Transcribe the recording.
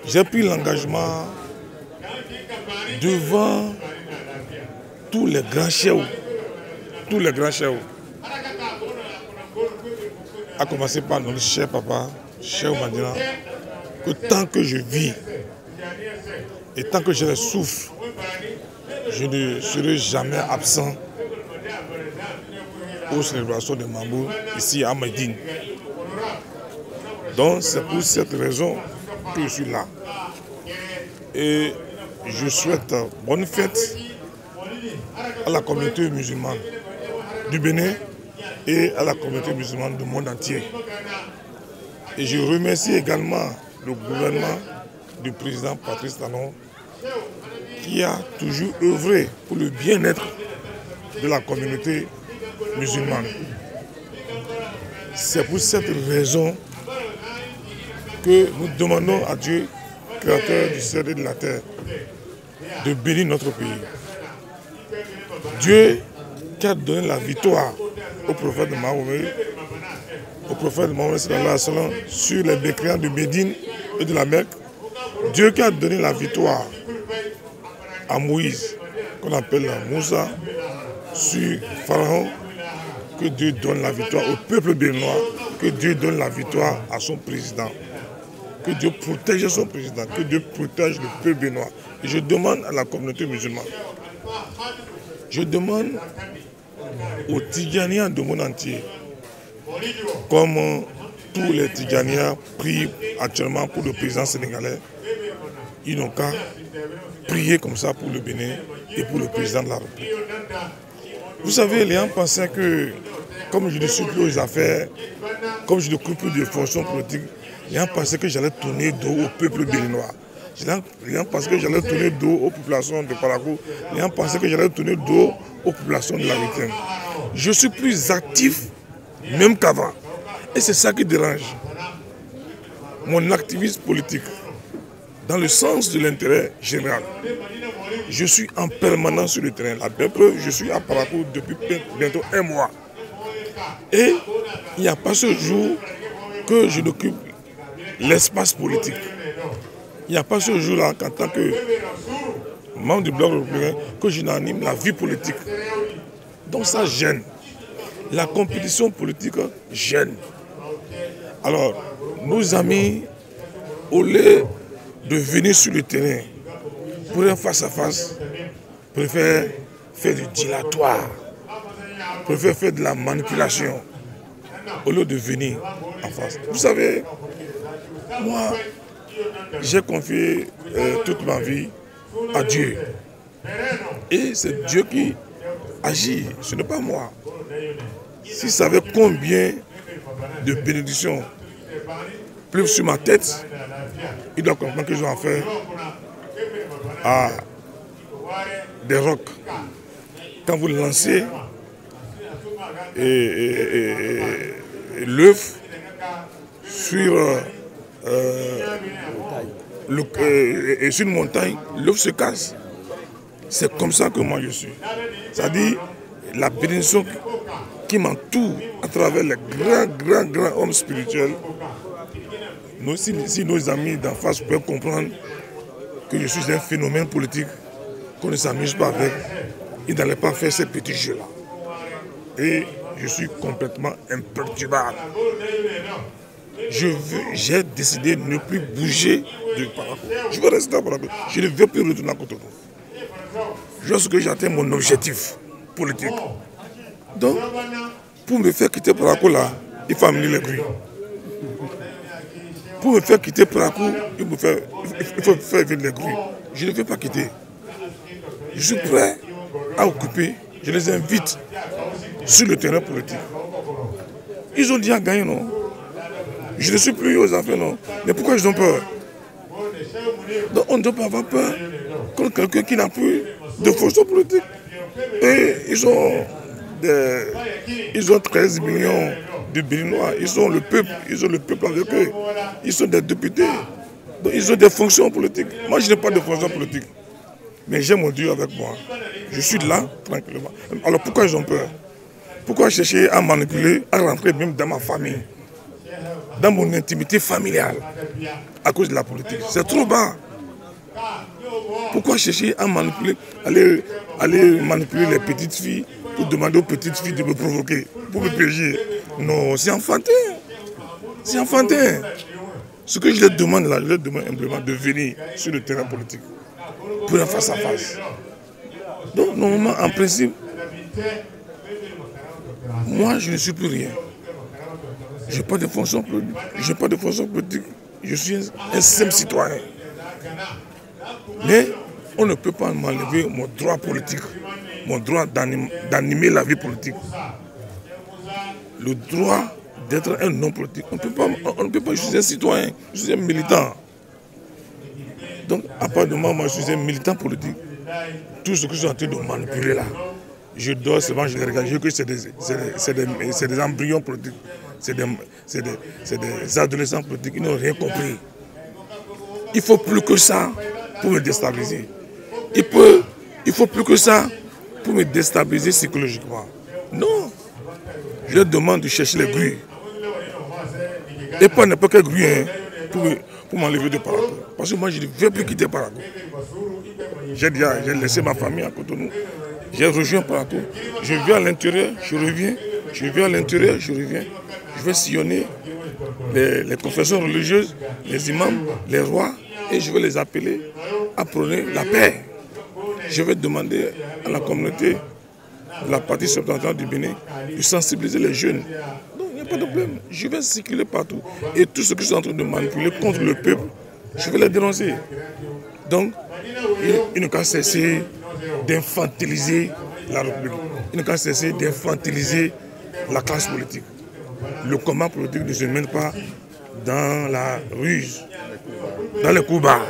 J'ai pris l'engagement devant tous les grands chefs, à commencer par notre cher papa, cher Mandela, que tant que je vis et tant que je le souffle, je ne serai jamais absent aux célébrations de Mambour ici à Médine. Donc c'est pour cette raison que je suis là. Et je souhaite bonne fête à la communauté musulmane du Bénin et à la communauté musulmane du monde entier. Et je remercie également le gouvernement du président Patrice Talon qui a toujours œuvré pour le bien-être de la communauté musulmane. C'est pour cette raison que nous demandons à Dieu, créateur du ciel et de la terre, de bénir notre pays. Dieu qui a donné la victoire au prophète Mahomet, sallallahu alayhi wa sallam, sur les mécréants de Médine et de la Mecque. Dieu qui a donné la victoire à Moïse, qu'on appelle Moussa, sur Pharaon, que Dieu donne la victoire au peuple béninois, que Dieu donne la victoire à son président, que Dieu protège son président, que Dieu protège le peuple béninois. Et je demande à la communauté musulmane, je demande aux Tidjaniens du monde entier, comme tous les Tidjaniens prient actuellement pour le président sénégalais, ils n'ont qu'à prier comme ça pour le Bénin et pour le président de la République. Vous savez, les gens pensaient que, comme je ne suis plus aux affaires, comme je ne coupe plus de fonctions politiques, les gens pensaient que j'allais tourner dos au peuple béninois. Les gens pensaient que j'allais tourner dos aux populations de Parakou. Les gens pensaient que j'allais tourner dos aux populations de la Huitième. Je suis plus actif même qu'avant. Et c'est ça qui dérange. Mon activisme politique, dans le sens de l'intérêt général. Je suis en permanence sur le terrain. La belle preuve, je suis à Parakou depuis bientôt 1 mois. Et il n'y a pas ce jour que je n'occupe l'espace politique. Il n'y a pas ce jour-là qu'en tant que membre du Bloc républicain, que je n'anime la vie politique. Donc ça gêne. La compétition politique gêne. Alors, nos amis, au lieu de venir sur le terrain pour un face-à-face, préfèrent faire du dilatoire, préfèrent faire de la manipulation, au lieu de venir en face. Vous savez, moi, j'ai confié toute ma vie à Dieu. Et c'est Dieu qui agit, ce n'est pas moi. S'il savait combien de bénédictions pleuvent sur ma tête, il doit comprendre que je vais en faire à des rocs. Quand vous lancez l'œuf sur une montagne, l'œuf se casse. C'est comme ça que moi je suis. C'est-à-dire la bénédiction qui m'entoure à travers les grands hommes spirituels. Si nos amis d'en face peuvent comprendre que je suis un phénomène politique, qu'on ne s'amuse pas avec, ils n'allaient pas faire ces petits jeux-là. Et je suis complètement imperturbable. J'ai décidé de ne plus bouger de Parakou. Je veux rester à Parakou. Je ne veux plus retourner à Cotonou. Lorsque j'atteins mon objectif politique. Donc, pour me faire quitter Parakou là, il faut amener les grues. Pour me faire quitter Parakou, il faut faire venir les grues. Je ne veux pas quitter. Je suis prêt à occuper. Je les invite sur le terrain politique. Ils ont déjà gagné, non? Je ne suis plus aux affaires, non. Mais pourquoi ils ont peur? Donc on ne doit pas avoir peur contre quelqu'un qui n'a plus de fonction politique. Et ils ont 13 millions de Béninois. Ils ont le peuple avec eux. Ils sont des députés. Donc ils ont des fonctions politiques. Moi, je n'ai pas de fonction politique. Mais j'ai mon Dieu avec moi. Je suis là, tranquillement. Alors pourquoi ils ont peur? Pourquoi chercher à manipuler, à rentrer même dans ma famille? dans mon intimité familiale à cause de la politique. C'est trop bas. Pourquoi chercher à manipuler, aller manipuler les petites filles pour demander aux petites filles de me provoquer, pour me piéger? Non, c'est enfantin. C'est enfantin. Ce que je leur demande là, je leur demande simplement de venir sur le terrain politique pour un face à face. Donc normalement, en principe, moi je ne suis plus rien. Je n'ai pas de fonction politique. Je suis un simple citoyen. Mais on ne peut pas m'enlever mon droit politique, mon droit d'animer la vie politique. Le droit d'être un homme politique. On ne peut pas, je suis un citoyen, je suis un militant. Donc, à part de moi, je suis un militant politique. Tout ce que je suis en train de manipuler là, je dors seulement, je les regarde, je dis que c'est des embryons politiques, c'est des adolescents politiques, ils n'ont rien compris. Il faut plus que ça pour me déstabiliser. Il faut plus que ça pour me déstabiliser psychologiquement. Non. Je leur demande de chercher les grues. Et pas n'importe quel grue pour m'enlever de Parakou. Parce que moi, je ne veux plus quitter Parakou. J'ai laissé ma famille à Cotonou. J'ai rejoint Parakou. Je vais à l'intérieur, je reviens. Je vais à l'intérieur, je reviens. Je vais sillonner les confessions religieuses, les imams, les rois, et je vais les appeler à prôner la paix. Je vais demander à la communauté de la partie septentrionale du Bénin de sensibiliser les jeunes. Donc il n'y a pas de problème. Je vais circuler partout. Et tout ce que je suis en train de manipuler contre le peuple, je vais les dénoncer. Donc, il ne peut cesser d'infantiliser la République. Il ne peut cesser d'infantiliser la classe politique. Le combat politique ne se mène pas dans la ruse, dans les coups bas.